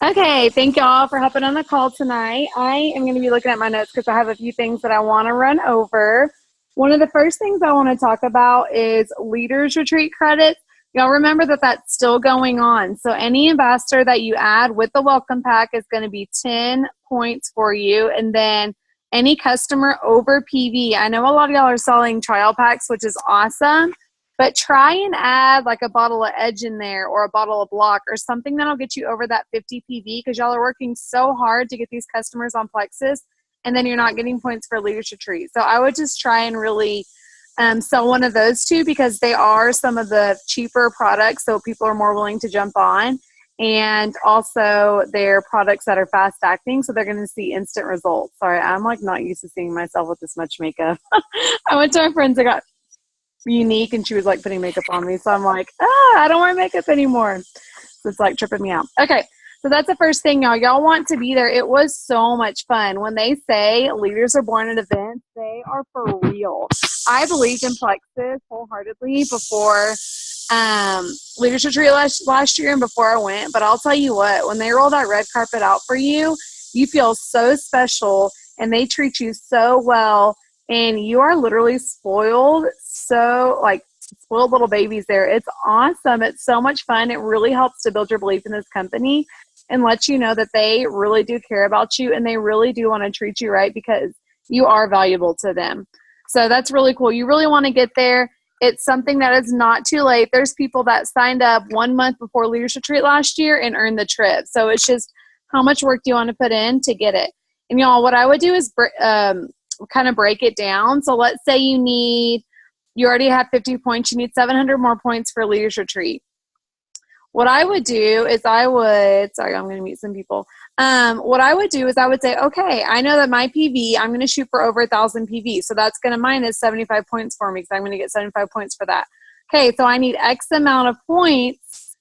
Okay, thank y'all for hopping on the call tonight. I am going to be looking at my notes because I have a few things that I want to run over. One of the first things I want to talk about is Leaders Retreat credits. Y'all remember that that's still going on. So any ambassador that you add with the welcome pack is going to be 10 points for you. And then any customer over PV. I know a lot of y'all are selling trial packs, which is awesome. But try and add like a bottle of Edge in there or a bottle of Block or something that'll get you over that 50 PV because y'all are working so hard to get these customers on Plexus and then you're not getting points for Leaders Retreat. So I would just try and really sell one of those two because they are some of the cheaper products so people are more willing to jump on. And also they're products that are fast acting so they're going to see instant results. Sorry, I'm like not used to seeing myself with this much makeup. I went to my friends that got Unique and she was like putting makeup on me, so I'm like, I don't wear makeup anymore, so it's like tripping me out. Okay, so that's the first thing, y'all want to be there. It was so much fun. When they say leaders are born at events, they are for real. I believed in Plexus wholeheartedly before Leaders Retreat last year and before I went, but I'll tell you what, when they roll that red carpet out for you, you feel so special and they treat you so well. And you are literally spoiled, so like spoiled little babies there. It's awesome. It's so much fun. It really helps to build your belief in this company and let you know that they really do care about you and they really do want to treat you right because you are valuable to them. So that's really cool. You really want to get there. It's something that is not too late. There's people that signed up 1 month before Leaders Retreat last year and earned the trip. So it's just how much work do you want to put in to get it. And y'all, what I would do is kind of break it down. So let's say you already have 50 points, you need 700 more points for Leaders Retreat. What I would do is sorry, I'm going to mute some people. What I would do is I would say, okay, I know that my PV, I'm going to shoot for over 1,000 PV. So that's going to minus 75 points for me because I'm going to get 75 points for that. Okay, so I need X amount of points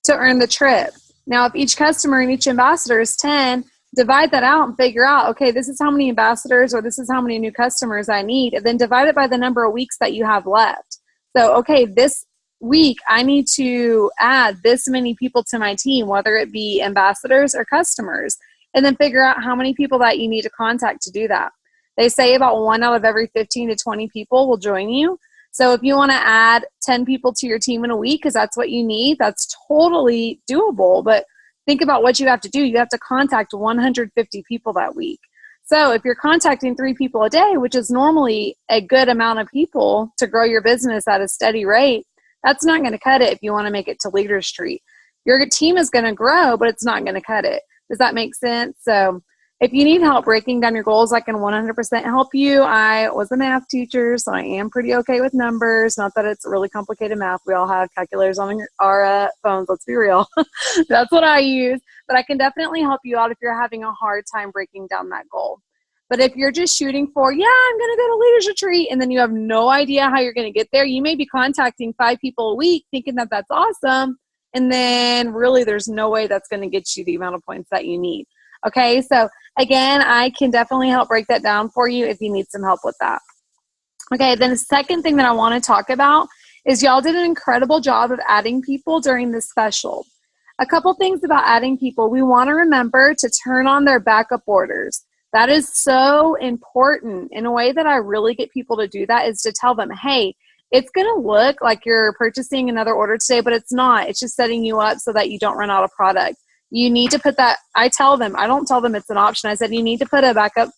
to earn the trip. Now, if each customer and each ambassador is 10, divide that out and figure out, okay, this is how many ambassadors or this is how many new customers I need, and then divide it by the number of weeks that you have left. So, okay, this week I need to add this many people to my team, whether it be ambassadors or customers, and then figure out how many people that you need to contact to do that. They say about 1 out of every 15 to 20 people will join you. So if you want to add 10 people to your team in a week because that's what you need, that's totally doable. But think about what you have to do. You have to contact 150 people that week. So if you're contacting 3 people a day, which is normally a good amount of people to grow your business at a steady rate, that's not going to cut it if you want to make it to Leaders Retreat. Your team is going to grow, but it's not going to cut it. Does that make sense? So if you need help breaking down your goals, I can 100% help you. I was a math teacher, so I am pretty okay with numbers. Not that it's really complicated math. We all have calculators on our phones. Let's be real. That's what I use. But I can definitely help you out if you're having a hard time breaking down that goal. But if you're just shooting for, I'm going to go to Leaders Retreat, and then you have no idea how you're going to get there, you may be contacting 5 people a week thinking that that's awesome, and then really there's no way that's going to get you the amount of points that you need. Okay, so again, I can definitely help break that down for you if you need some help with that. Okay, then the second thing that I want to talk about is y'all did an incredible job of adding people during this special. A couple things about adding people. We want to remember to turn on their backup orders. That is so important. In a way that I really get people to do that is to tell them, hey, it's going to look like you're purchasing another order today, but it's not. It's just setting you up so that you don't run out of product. You need to put that, I don't tell them it's an option. I said, you need to put a backup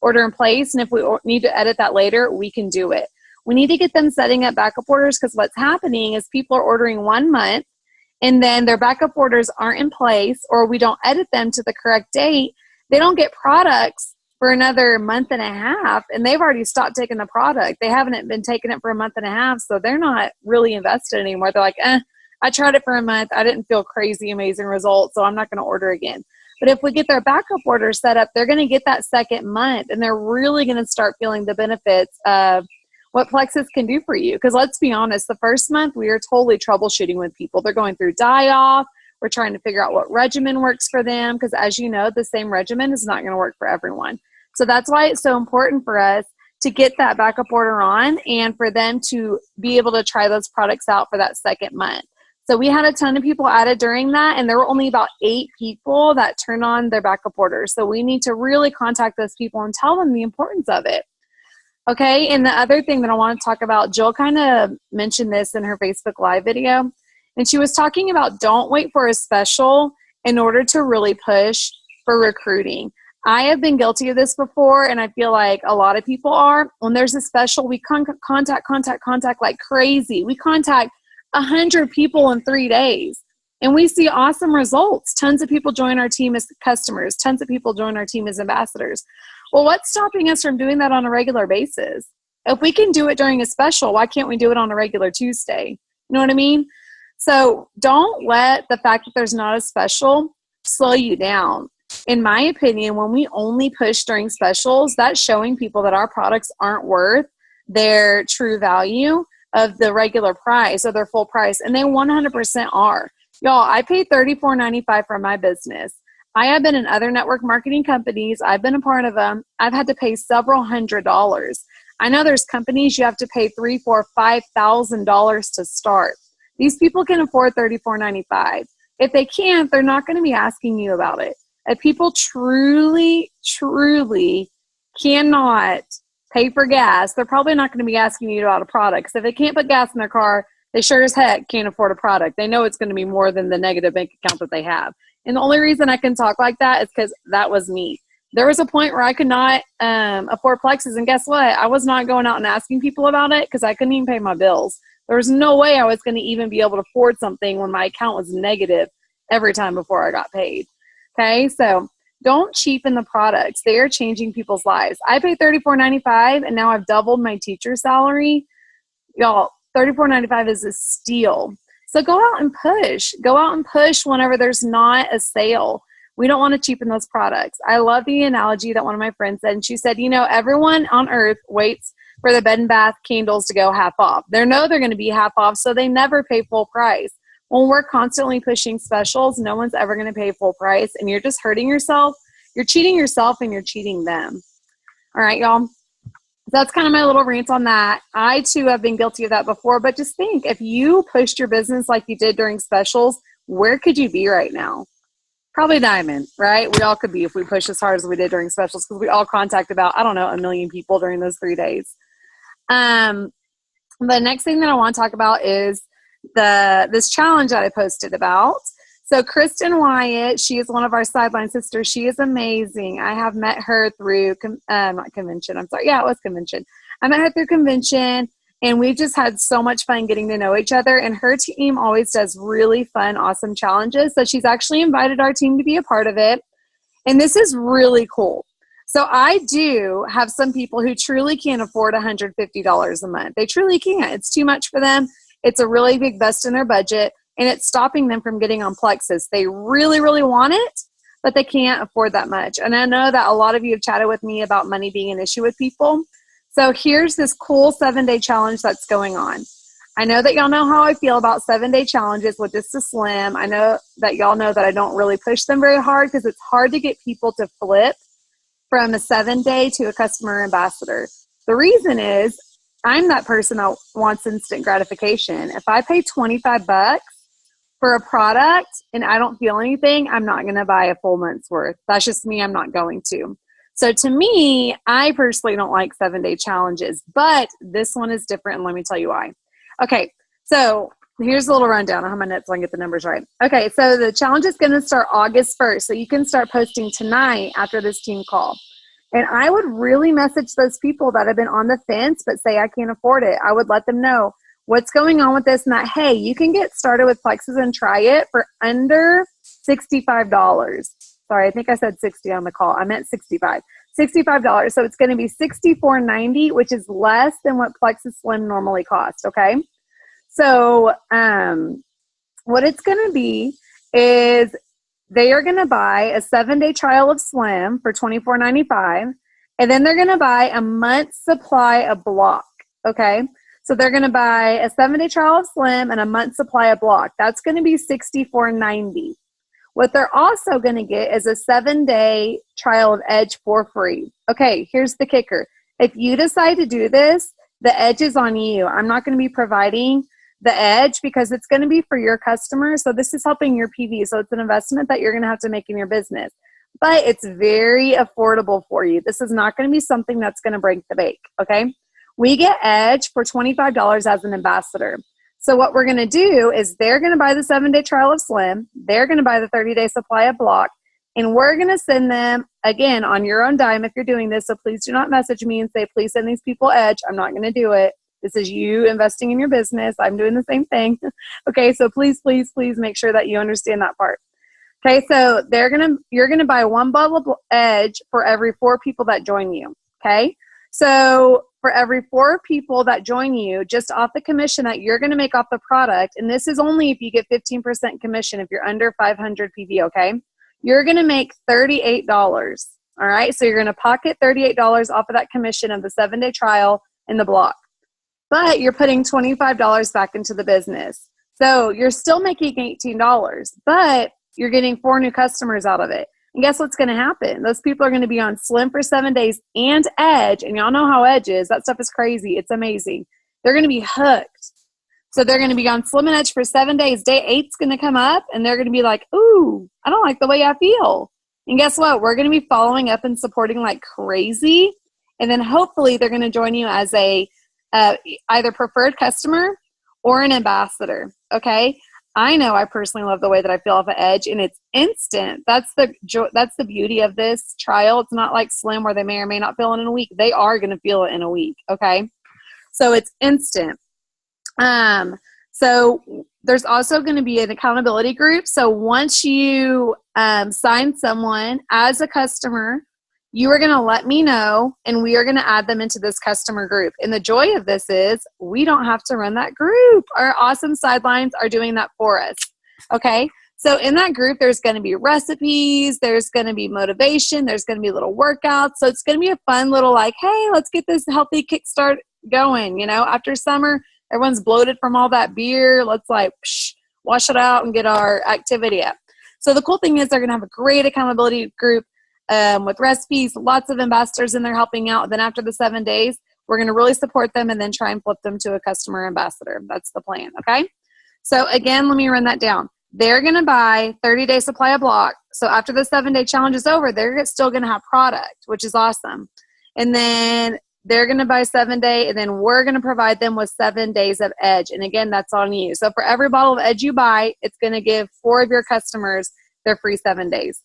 order in place. And if we need to edit that later, we can do it. We need to get them setting up backup orders because what's happening is people are ordering 1 month and then their backup orders aren't in place or we don't edit them to the correct date. They don't get products for another month and a half and they've already stopped taking the product. They haven't been taking it for a month and a half. So they're not really invested anymore. They're like, I tried it for a month. I didn't feel crazy, amazing results, so I'm not going to order again. But if we get their backup order set up, they're going to get that second month, and they're really going to start feeling the benefits of what Plexus can do for you. Because let's be honest, the first month, we are totally troubleshooting with people. They're going through die-off. We're trying to figure out what regimen works for them because, as you know, the same regimen is not going to work for everyone. So that's why it's so important for us to get that backup order on and for them to be able to try those products out for that second month. So we had a ton of people added during that, and there were only about 8 people that turned on their backup orders. So we need to really contact those people and tell them the importance of it. Okay, and the other thing that I want to talk about, Jill kind of mentioned this in her Facebook Live video, and she was talking about don't wait for a special in order to really push for recruiting. I have been guilty of this before, and I feel like a lot of people are. When there's a special, we contact like crazy. We contact 100 people in 3 days, and we see awesome results. Tons of people join our team as customers. Tons of people join our team as ambassadors. Well, what's stopping us from doing that on a regular basis? If we can do it during a special, why can't we do it on a regular Tuesday? You know what I mean? So don't let the fact that there's not a special slow you down. In my opinion, when we only push during specials, that's showing people that our products aren't worth their true value of the regular price or their full price. And they 100% are. Y'all, I paid $34.95 for my business. I have been in other network marketing companies. I've been a part of them. I've had to pay several $100s. I know there's companies you have to pay $3,000, $4,000, $5,000 to start. These people can afford $34.95. If they can't, they're not going to be asking you about it. If people truly cannot pay for gas, they're probably not going to be asking you about a product. Because if they can't put gas in their car, they sure as heck can't afford a product. They know it's going to be more than the negative bank account that they have. And the only reason I can talk like that is because that was me. There was a point where I could not afford Plexus, and guess what? I was not going out and asking people about it because I couldn't even pay my bills. There was no way I was going to even be able to afford something when my account was negative every time before I got paid. Okay, so don't cheapen the products. They are changing people's lives. I pay $34.95, and now I've doubled my teacher salary. Y'all, $34.95 is a steal. So go out and push. Go out and push whenever there's not a sale. We don't want to cheapen those products. I love the analogy that one of my friends said. And she said, you know, everyone on earth waits for the Bed and Bath candles to go half off. They know they're going to be half off, so they never pay full price. When we're constantly pushing specials, no one's ever going to pay full price, and you're just hurting yourself. You're cheating yourself, and you're cheating them. All right, y'all. That's kind of my little rant on that. I, too, have been guilty of that before, but just think, if you pushed your business like you did during specials, where could you be right now? Probably diamond, right? We all could be if we pushed as hard as we did during specials, because we all contact about, I don't know, 1 million people during those 3 days. The next thing that I want to talk about is this challenge that I posted about. So Kristen Wyatt, she is one of our Sideline sisters. She is amazing. I have met her through, not convention, I'm sorry. Yeah, it was convention. I met her through convention, and we've just had so much fun getting to know each other. And her team always does really fun, awesome challenges. So she's actually invited our team to be a part of it. And this is really cool. So I do have some people who truly can't afford $150 a month. They truly can't. It's too much for them. It's a really big bust in their budget, and it's stopping them from getting on Plexus. They really, really want it, but they can't afford that much. And I know that a lot of you have chatted with me about money being an issue with people. So here's this cool 7-day challenge that's going on. I know that y'all know how I feel about 7-day challenges with Just a Slim. I know that y'all know that I don't really push them very hard because it's hard to get people to flip from a 7-day to a customer ambassador. The reason is I'm that person that wants instant gratification. If I pay $25 for a product and I don't feel anything, I'm not going to buy a full month's worth. That's just me. I'm not going to. So to me, I personally don't like 7-day challenges, but this one is different, and let me tell you why. Okay, so here's a little rundown. I have my notes so I can get the numbers right. Okay, so the challenge is going to start August 1st, so you can start posting tonight after this team call. And I would really message those people that have been on the fence but say I can't afford it. I would let them know what's going on with this and that, hey, you can get started with Plexus and try it for under $65. Sorry, I think I said 60 on the call. I meant 65. $65. So it's going to be $64.90, which is less than what Plexus Slim normally costs, okay? So what it's going to be is they are going to buy a 7-day trial of Slim for $24.95, and then they're going to buy a month's supply of Block, okay? So they're going to buy a 7-day trial of Slim and a month's supply of Block. That's going to be $64.90. What they're also going to get is a 7-day trial of Edge for free. Okay, here's the kicker. If you decide to do this, the Edge is on you. I'm not going to be providing the edge because it's going to be for your customers. So this is helping your PV. So it's an investment that you're going to have to make in your business. But it's very affordable for you. This is not going to be something that's going to break the bank, okay? We get Edge for $25 as an ambassador. So what we're going to do is they're going to buy the 7-day trial of Slim. They're going to buy the 30-day supply of Block. And we're going to send them, again, on your own dime if you're doing this. So please do not message me and say, please send these people Edge. I'm not going to do it. This is you investing in your business. I'm doing the same thing. Okay, so please, please, please make sure that you understand that part. Okay, so you're gonna buy 1 bottle of Edge for every 4 people that join you. Okay, so for every 4 people that join you, just off the commission that you're gonna make off the product, and this is only if you get 15% commission if you're under 500 PV. Okay, you're gonna make $38. All right, so you're gonna pocket $38 off of that commission of the 7-day trial and the Block, but you're putting $25 back into the business. So you're still making $18, but you're getting 4 new customers out of it. And guess what's going to happen? Those people are going to be on Slim for 7 days and Edge. And y'all know how Edge is. That stuff is crazy. It's amazing. They're going to be hooked. So they're going to be on Slim and Edge for 7 days. Day 8's going to come up and they're going to be like, ooh, I don't like the way I feel. And guess what? We're going to be following up and supporting like crazy. And then hopefully they're going to join you as a either preferred customer or an ambassador. Okay. I know I personally love the way that I feel off of Edge, and it's instant. That's the beauty of this trial. It's not like Slim where they may or may not feel it in a week. They are going to feel it in a week, okay? So it's instant. So there's also going to be an accountability group. So once you sign someone as a customer, you are going to let me know, and we are going to add them into this customer group. And the joy of this is we don't have to run that group. Our awesome sidelines are doing that for us. Okay? So in that group, there's going to be recipes. There's going to be motivation. There's going to be little workouts. So it's going to be a fun little like, hey, let's get this healthy kickstart going. You know, after summer, everyone's bloated from all that beer. Let's like wash it out and get our activity up. So the cool thing is they're going to have a great accountability group with recipes, lots of ambassadors in there helping out. Then after the 7 days, we're going to really support them and then try and flip them to a customer ambassador. That's the plan, okay? So again, let me run that down. They're going to buy 30-day supply of Block. So after the 7-day challenge is over, they're still going to have product, which is awesome. And then they're going to buy 7-day, and then we're going to provide them with 7 days of Edge. And again, that's on you. So for every bottle of Edge you buy, it's going to give 4 of your customers their free 7 days.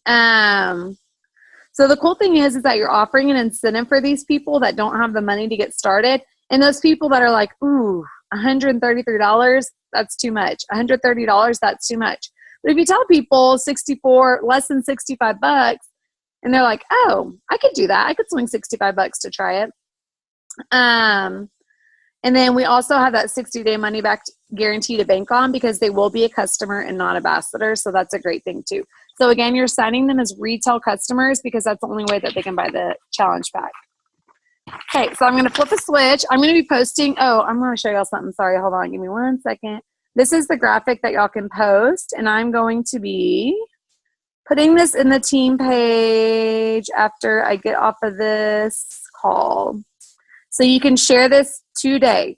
So the cool thing is that you're offering an incentive for these people that don't have the money to get started. And those people that are like, ooh, $133, that's too much. $130, that's too much. But if you tell people less than 65 bucks, and they're like, oh, I could do that. I could swing 65 bucks to try it. And then we also have that 60-day money back guarantee to bank on because they will be a customer and not ambassador. So that's a great thing too. So again, you're signing them as retail customers because that's the only way that they can buy the challenge pack. Okay, so I'm going to flip a switch. I'm going to be posting. Oh, I'm going to show y'all something. Sorry, hold on. Give me 1 second. This is the graphic that y'all can post, and I'm going to be putting this in the team page after I get off of this call. So you can share this today.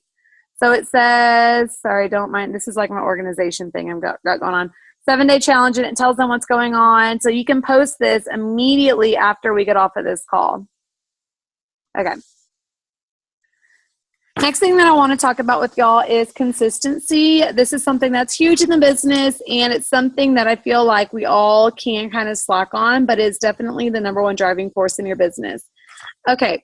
So it says, sorry, don't mind. This is like my organization thing I've got going on. 7-day challenge, and it tells them what's going on. So you can post this immediately after we get off of this call. Okay. Next thing that I want to talk about with y'all is consistency. This is something that's huge in the business, and it's something that I feel like we all can kind of slack on, but it's definitely the number one driving force in your business. Okay.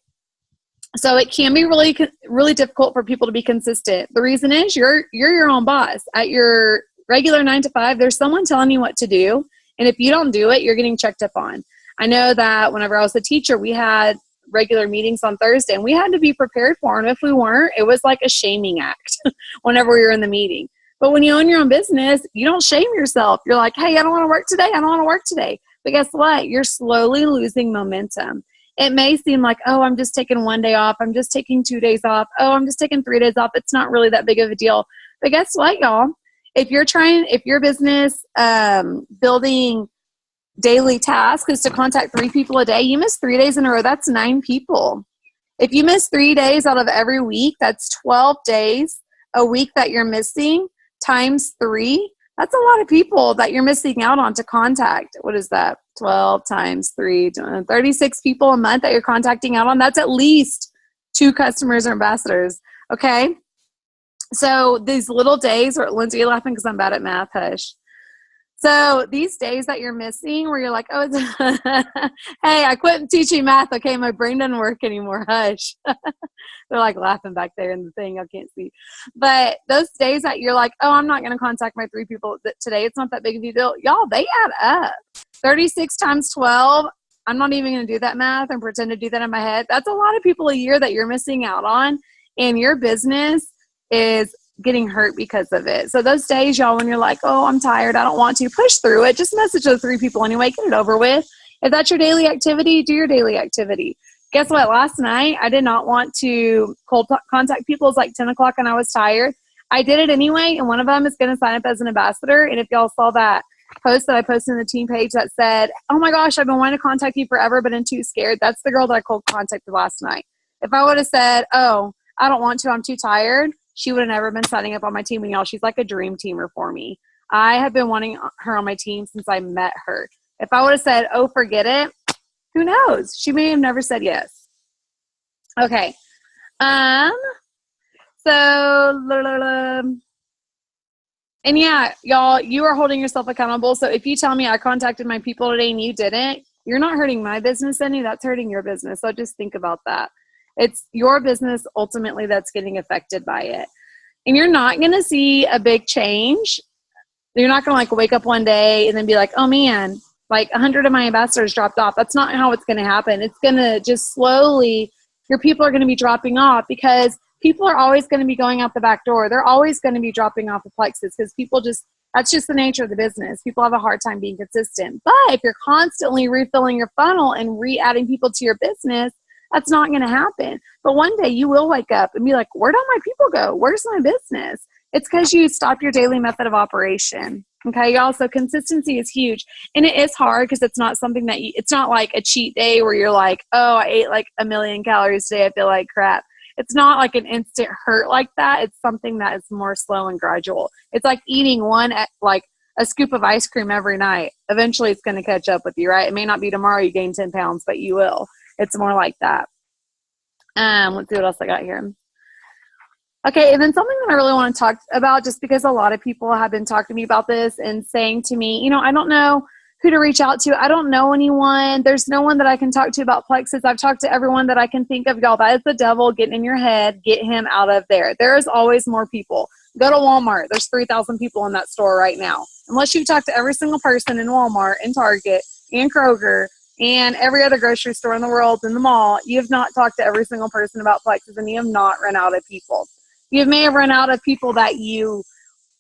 So it can be really, really difficult for people to be consistent. The reason is you're your own boss. At your regular 9 to 5, there's someone telling you what to do. And if you don't do it, you're getting checked up on. I know that whenever I was a teacher, we had regular meetings on Thursday, and we had to be prepared for them. If we weren't, it was like a shaming act whenever we were in the meeting. But when you own your own business, you don't shame yourself. You're like, hey, I don't want to work today. I don't want to work today. But guess what? You're slowly losing momentum. It may seem like, oh, I'm just taking 1 day off. I'm just taking 2 days off. Oh, I'm just taking 3 days off. It's not really that big of a deal. But guess what, y'all? If your business building daily task is to contact 3 people a day, you miss 3 days in a row, that's 9 people. If you miss 3 days out of every week, that's 12 days a week that you're missing times 3, that's a lot of people that you're missing out on to contact. What is that? 12 times 3, 36 people a month that you're contacting out on. That's at least 2 customers or ambassadors. Okay. So these little days, or Lindsay, you're laughing because I'm bad at math, hush. So these days that you're missing where you're like, oh, hey, I quit teaching math. Okay, my brain doesn't work anymore. Hush. They're like laughing back there in the thing. I can't see. But those days that you're like, oh, I'm not going to contact my 3 people today. It's not that big of a deal. Y'all, they add up. 36 times 12. I'm not even going to do that math and pretend to do that in my head. That's a lot of people a year that you're missing out on. And your business is getting hurt because of it. So those days, y'all, when you're like, oh, I'm tired, I don't want to, push through it. Just message those 3 people anyway, get it over with. If that's your daily activity, do your daily activity. Guess what? Last night, I did not want to contact people. It was like 10 o'clock and I was tired. I did it anyway, and one of them is going to sign up as an ambassador. And if y'all saw that post that I posted in the team page that said, oh my gosh, I've been wanting to contact you forever, but I'm too scared. That's the girl that I cold contacted last night. If I would have said, oh, I don't want to, I'm too tired, she would have never been signing up on my team. And y'all, she's like a dream teamer for me. I have been wanting her on my team since I met her. If I would have said, oh, forget it, who knows? She may have never said yes. Okay. And yeah, y'all, you are holding yourself accountable. So if you tell me I contacted my people today and you didn't, you're not hurting my business any. That's hurting your business. So just think about that. It's your business ultimately that's getting affected by it. And you're not going to see a big change. You're not going to like wake up one day and then be like, oh man, like 100 of my ambassadors dropped off. That's not how it's going to happen. It's going to just slowly, your people are going to be dropping off because people are always going to be going out the back door. They're always going to be dropping off the Plexus because people just, that's just the nature of the business. People have a hard time being consistent. But if you're constantly refilling your funnel and re-adding people to your business, that's not going to happen. But one day you will wake up and be like, where'd all my people go? Where's my business? It's because you stopped your daily method of operation. Okay, y'all. So consistency is huge. And it is hard because it's not something that it's not like a cheat day where you're like, oh, I ate like 1,000,000 calories today. I feel like crap. It's not like an instant hurt like that. It's something that is more slow and gradual. It's like eating like a scoop of ice cream every night. Eventually it's going to catch up with you, right? It may not be tomorrow you gain 10 pounds, but you will. It's more like that. Let's see what else I got here. Okay, and then something that I really want to talk about, just because a lot of people have been talking to me about this and saying to me, you know, I don't know who to reach out to. I don't know anyone. There's no one that I can talk to about Plexus. I've talked to everyone that I can think of. Y'all, that is the devil getting in your head. Get him out of there. There is always more people. Go to Walmart. There's 3,000 people in that store right now. Unless you talk to every single person in Walmart and Target and Kroger and every other grocery store in the world, in the mall, you have not talked to every single person about Plexus, and you have not run out of people. You may have run out of people that you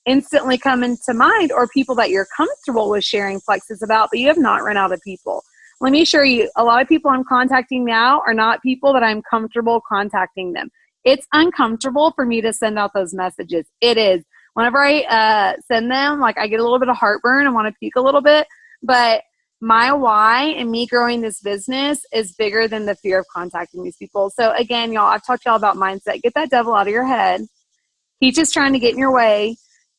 instantly come into mind, or people that you're comfortable with sharing Plexus about, but you have not run out of people. Let me assure you, a lot of people I'm contacting now are not people that I'm comfortable contacting them. It's uncomfortable for me to send out those messages. It is. Whenever I send them, like I get a little bit of heartburn and want to puke a little bit, but my why and me growing this business is bigger than the fear of contacting these people. So again, y'all, I've talked to y'all about mindset. Get that devil out of your head. He's just trying to get in your way.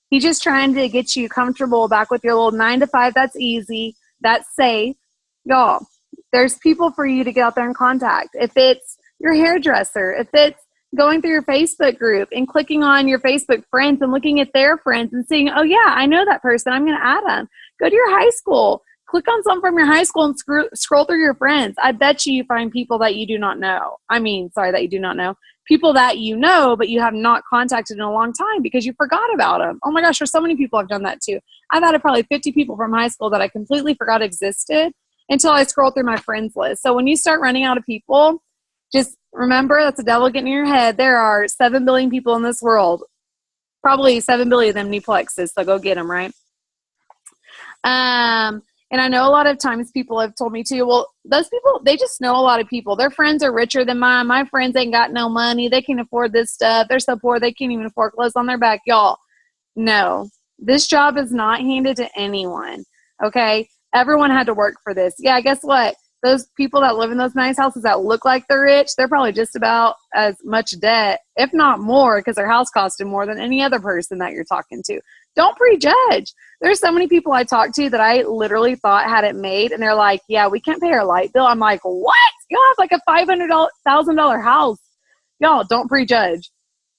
He's just trying to get you comfortable back with your little 9 to 5. That's easy. That's safe. Y'all, there's people for you to get out there and contact. If it's your hairdresser, if it's going through your Facebook group and clicking on your Facebook friends and looking at their friends and seeing, oh yeah, I know that person, I'm going to add them. Go to your high school. Click on some from your high school and scroll through your friends. I bet you find people that you do not know. That you do not know. People that you know, but you have not contacted in a long time because you forgot about them. Oh my gosh, there's so many people I've done that too. I've had probably 50 people from high school that I completely forgot existed until I scroll through my friends list. So when you start running out of people, just remember that's the devil getting in your head. There are 7 billion people in this world. Probably 7 billion of them need Plexus, so go get them, right? And I know a lot of times people have told me too, well, those people, they just know a lot of people. Their friends are richer than mine. My friends ain't got no money. They can't afford this stuff. They're so poor they can't even afford clothes on their back. Y'all, no, this job is not handed to anyone, okay? Everyone had to work for this. Yeah, guess what? those people that live in those nice houses that look like they're rich, they're probably just about as much debt, if not more, because their house costed more than any other person that you're talking to. Don't prejudge. There's so many people I talk to that I literally thought had it made, and they're like, yeah, we can't pay our light bill. I'm like, what? Y'all have like a $500,000 house. Y'all, don't prejudge.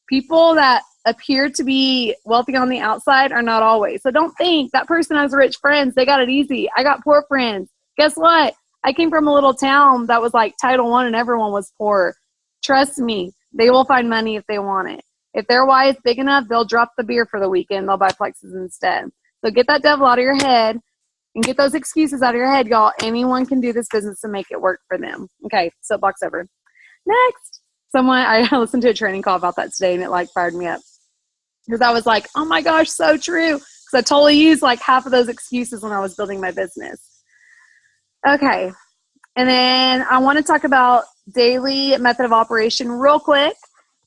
People that appear to be wealthy on the outside are not always. So don't think that person has rich friends. They got it easy. I got poor friends. Guess what? I came from a little town that was like Title I and everyone was poor. Trust me, they will find money if they want it. If their Y is big enough, they'll drop the beer for the weekend. They'll buy Plexus instead. So get that devil out of your head and get those excuses out of your head, y'all. Anyone can do this business and make it work for them. Okay, soapbox over. Next. I listened to a training call about that today, and it like fired me up. Because I was like, oh my gosh, so true. Because I totally used like half of those excuses when I was building my business. Okay. And then I want to talk about daily method of operation real quick.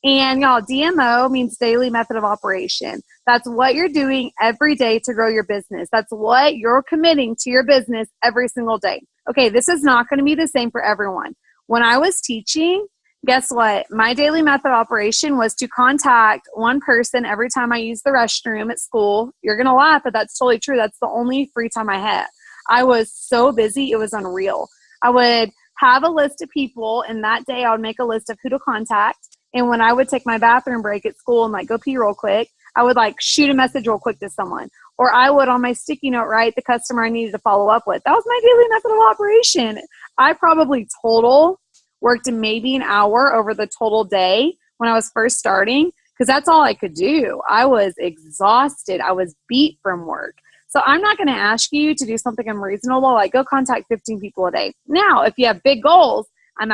And y'all, DMO means daily method of operation. That's what you're doing every day to grow your business. That's what you're committing to your business every single day. Okay, this is not going to be the same for everyone. When I was teaching, guess what? My daily method of operation was to contact one person every time I used the restroom at school. You're going to laugh, but that's totally true. That's the only free time I had. I was so busy, it was unreal. I would have a list of people, and that day I would make a list of who to contact. And when I would take my bathroom break at school and like go pee real quick, I would like shoot a message real quick to someone. Or I would on my sticky note write the customer I needed to follow up with. That was my daily method of operation. I probably total worked maybe an hour over the total day when I was first starting, because that's all I could do. I was exhausted. I was beat from work. So I'm not going to ask you to do something unreasonable, like go contact 15 people a day. Now, if you have big goals, I'm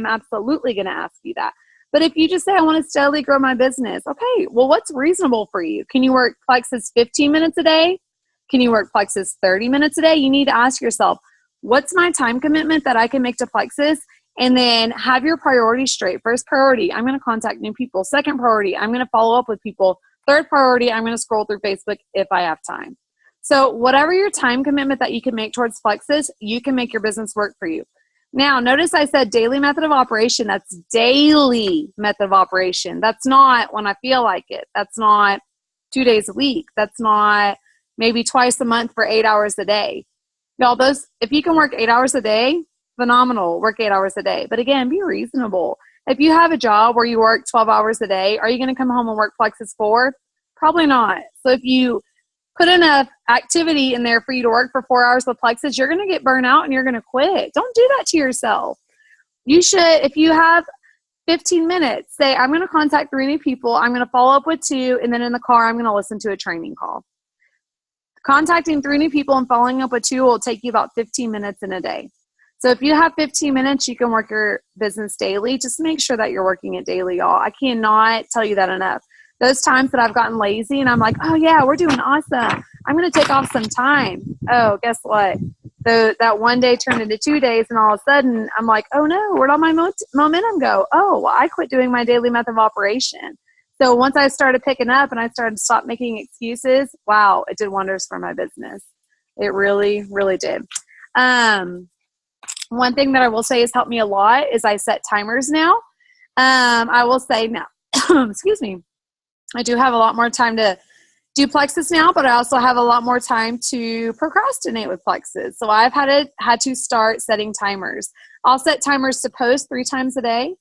absolutely going to ask you that. But if you just say, I want to steadily grow my business, okay, well, what's reasonable for you? Can you work Plexus 15 minutes a day? Can you work Plexus 30 minutes a day? You need to ask yourself, what's my time commitment that I can make to Plexus? And then have your priorities straight. First priority, I'm going to contact new people. Second priority, I'm going to follow up with people. Third priority, I'm going to scroll through Facebook if I have time. So whatever your time commitment that you can make towards Plexus, you can make your business work for you. Now, notice I said daily method of operation. That's daily method of operation. That's not when I feel like it. That's not 2 days a week. That's not maybe twice a month for 8 hours a day. Y'all, if you can work 8 hours a day, phenomenal. Work 8 hours a day. But again, be reasonable. If you have a job where you work 12 hours a day, are you going to come home and work Plexus 4? Probably not. So if you put enough activity in there for you to work for 4 hours with Plexus, you're going to get burnt out and you're going to quit. Don't do that to yourself. You should, if you have 15 minutes, say, I'm going to contact 3 new people. I'm going to follow up with 2. And then in the car, I'm going to listen to a training call. Contacting 3 new people and following up with 2 will take you about 15 minutes in a day. So if you have 15 minutes, you can work your business daily. Just make sure that you're working it daily, y'all. I cannot tell you that enough. Those times that I've gotten lazy and I'm like, oh yeah, we're doing awesome. I'm going to take off some time. Oh, guess what? That one day turned into 2 days, and all of a sudden I'm like, oh no, where'd all my momentum go? Oh, well, I quit doing my daily method of operation. So once I started picking up and I started to stop making excuses, wow, it did wonders for my business. It really, really did. One thing that I will say has helped me a lot is I set timers now. I will say now, excuse me, I do have a lot more time to do Plexus now, but I also have a lot more time to procrastinate with Plexus. So I've had to start setting timers. I'll set timers to post 3 times a day.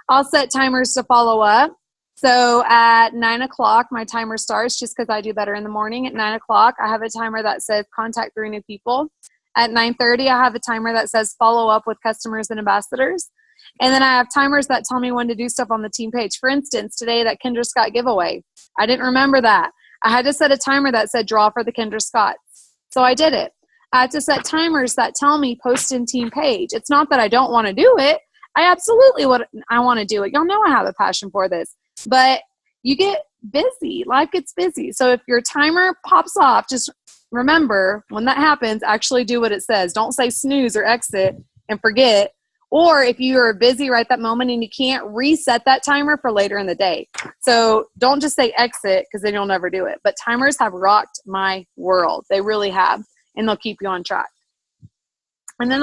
I'll set timers to follow up. So at 9 o'clock, my timer starts just because I do better in the morning. At 9 o'clock, I have a timer that says contact 3 new people. At 9:30, I have a timer that says follow up with customers and ambassadors. And then I have timers that tell me when to do stuff on the team page. For instance, today, that Kendra Scott giveaway. I didn't remember that. I had to set a timer that said draw for the Kendra Scotts. So I did it. I had to set timers that tell me post in team page. It's not that I don't want to do it. I absolutely I want to do it. Y'all know I have a passion for this. But you get busy. Life gets busy. So if your timer pops off, just remember, when that happens, actually do what it says. Don't say snooze or exit and forget. Or if you are busy right that moment and you can't reset that timer for later in the day. So don't just say exit, because then you'll never do it. But timers have rocked my world. They really have. And they'll keep you on track. And then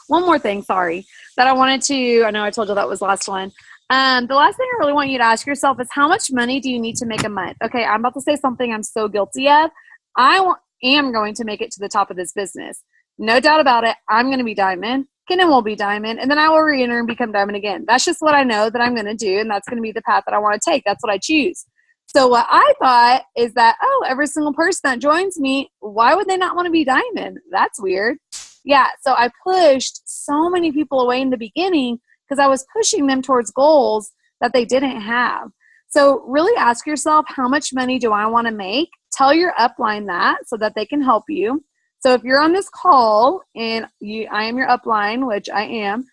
one more thing, sorry, that I wanted to, I know I told you that was the last one. The last thing I really want you to ask yourself is how much money do you need to make a month? Okay, I'm about to say something I'm so guilty of. Am going to make it to the top of this business. No doubt about it. I'm going to be diamond. Kenan will be diamond. And then I will re-enter and become diamond again. That's just what I know that I'm going to do. And that's going to be the path that I want to take. That's what I choose. So what I thought is that, oh, every single person that joins me, why would they not want to be diamond? That's weird. Yeah, so I pushed so many people away in the beginning because I was pushing them towards goals that they didn't have. So really ask yourself, how much money do I want to make? Tell your upline that so that they can help you. So if you're on this call and I am your upline, which I am,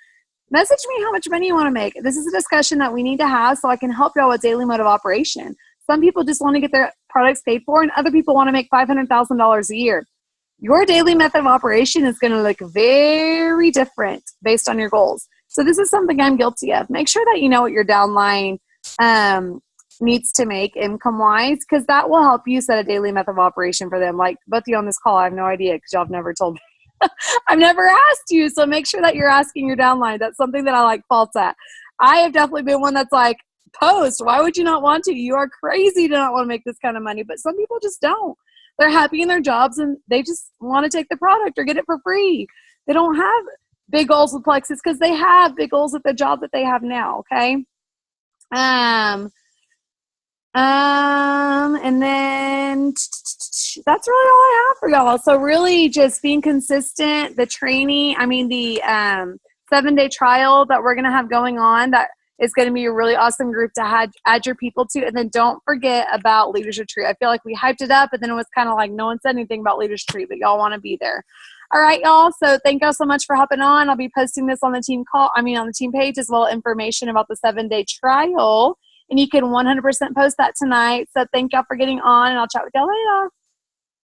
message me how much money you want to make. This is a discussion that we need to have so I can help y'all with daily mode of operation. Some people just want to get their products paid for, and other people want to make $500,000 a year. Your daily method of operation is going to look very different based on your goals. So this is something I'm guilty of. Make sure that you know what your downline needs to make income-wise, because that will help you set a daily method of operation for them. Like both of you on this call, I have no idea because y'all have never told me. I've never asked you, so make sure that you're asking your downline. That's something that I like faults at. I have definitely been one that's like, post, why would you not want to? You are crazy to not want to make this kind of money, but some people just don't. They're happy in their jobs and they just want to take the product or get it for free. They don't have big goals with Plexus because they have big goals at the job that they have now, okay? And then that's really all I have for y'all. So really just being consistent, the training, the 7-day trial that we're going to have going on, that is going to be a really awesome group to add your people to. And then don't forget about Leaders Retreat. I feel like we hyped it up, and then it was kind of like no one said anything about Leaders Retreat, but y'all want to be there. All right, y'all. So thank y'all so much for hopping on. I'll be posting this on the team on the team page, as well as information about the 7-day trial. And you can 100% post that tonight. So thank y'all for getting on, and I'll chat with y'all later.